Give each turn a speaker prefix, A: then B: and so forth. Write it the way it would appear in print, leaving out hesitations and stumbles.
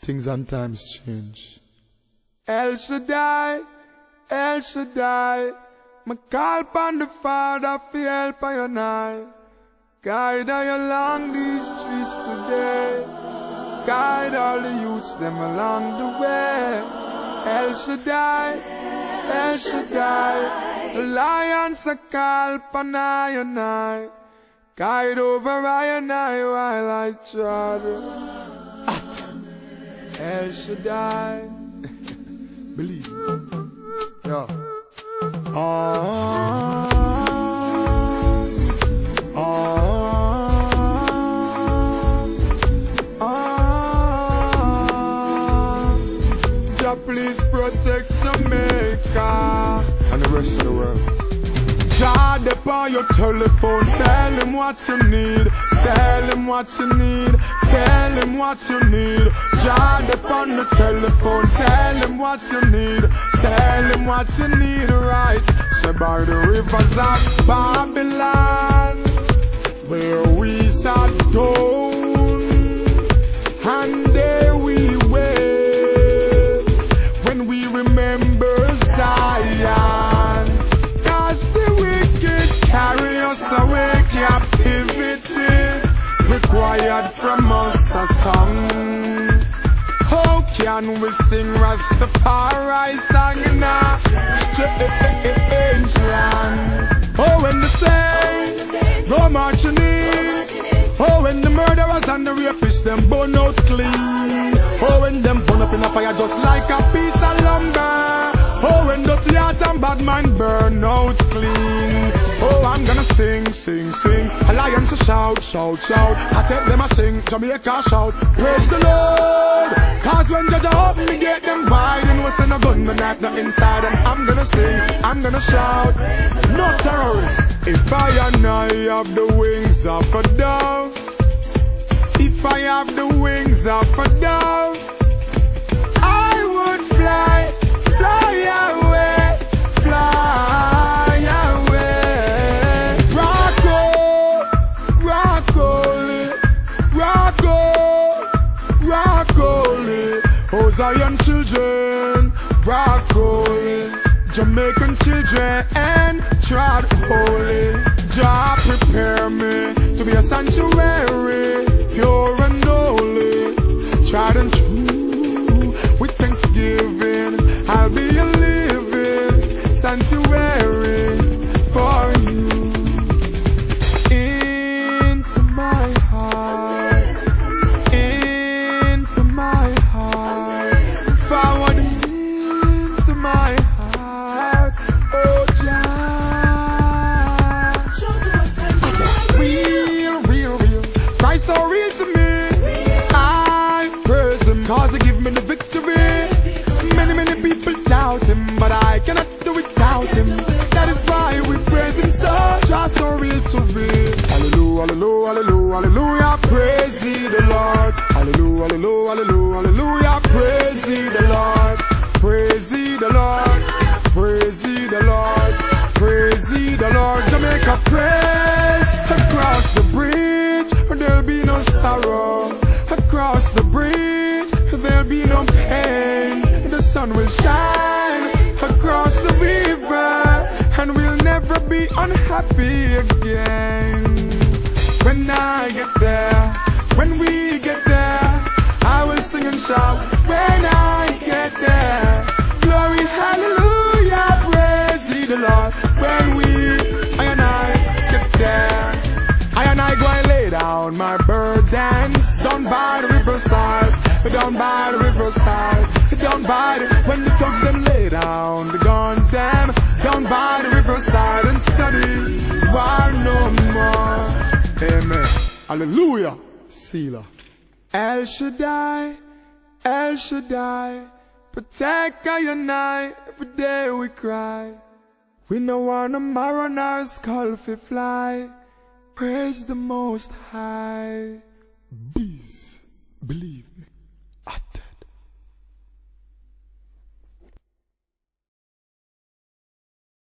A: things and times change. El Shaddai, El Shaddai, me call upon the Father for help on your night. Guide I along these streets today. Guide all the youths them along the way. El Shaddai, El Shaddai, the lions are called upon I and I. Guide over I and I while I trod. El Shaddai. Believe. Yeah. Jah, please protect Jamaica and the rest of the world. Jah, upon your telephone, tell him what you need. Tell him what you need. Tell him what you need. Jah, upon the telephone, tell him what you need. Tell him what you need, right? So by the rivers of Babylon, where we sat down, and there we wait, when we remember Zion. Cause the wicked carry us away, captivity required from us a song. How can we sing Rastafari song in a strange land? Oh, when the saints go marching in. Oh, when the murderers and the rapists them burn out clean. Oh, when them burn up in a fire just like a piece of lumber. Oh, when dirty heart and bad mind burn out clean. Oh, I'm gonna sing, sing, sing. Alliance a shout, shout, shout. I tell them I sing, Jamaica shout. Praise the Lord. Cause when Judge open me get them wide, and what's in a gun, no knife, no inside. And I'm gonna sing, I'm gonna shout. No terrorists. If I and I have the wings of a dove, if I have the wings of a dove, I would fly, fly away, fly away. Rock on, rock on, rock on, rock on. Oh, Zion children, rock on. Jamaican children and trod holy. Jah prepare me to be a sanctuary, pure and holy, tried and true. With thanksgiving, I'll be a living sanctuary for you. Into my heart, into my heart, forward into my heart. Oh, Jah, real, Christ so real to me. I praise him cause he give me the victory. Many people doubt him, but I cannot do without him. That is why we praise him so. Just so real to me. Hallelujah, hallelujah, hallelujah, hallelujah. Praise ye the Lord. Hallelujah, hallelujah, hallelujah, hallelujah. Praise ye the Lord. Praise ye the Lord. Praise ye the Lord. Praise ye the Lord. Jamaica praise. Across the bridge there'll be no sorrow. Across the bridge there'll be no pain. The sun will shine across the river, and we'll never be unhappy again. When I get there, when we get there, I will sing and shout. When I get there, glory, hallelujah, praise ye the Lord. When I and I get there, I and I go and lay down my burdens down by the riverside, down by the riverside, down by the, when the thugs them lay down the guns them, down by the riverside and study war no more. Amen. Hallelujah. Selah. El Shaddai, El Shaddai, protect I and I, every day we cry. We no want no marrow nor skull fi fly. Praise the Most High. Bees, believe.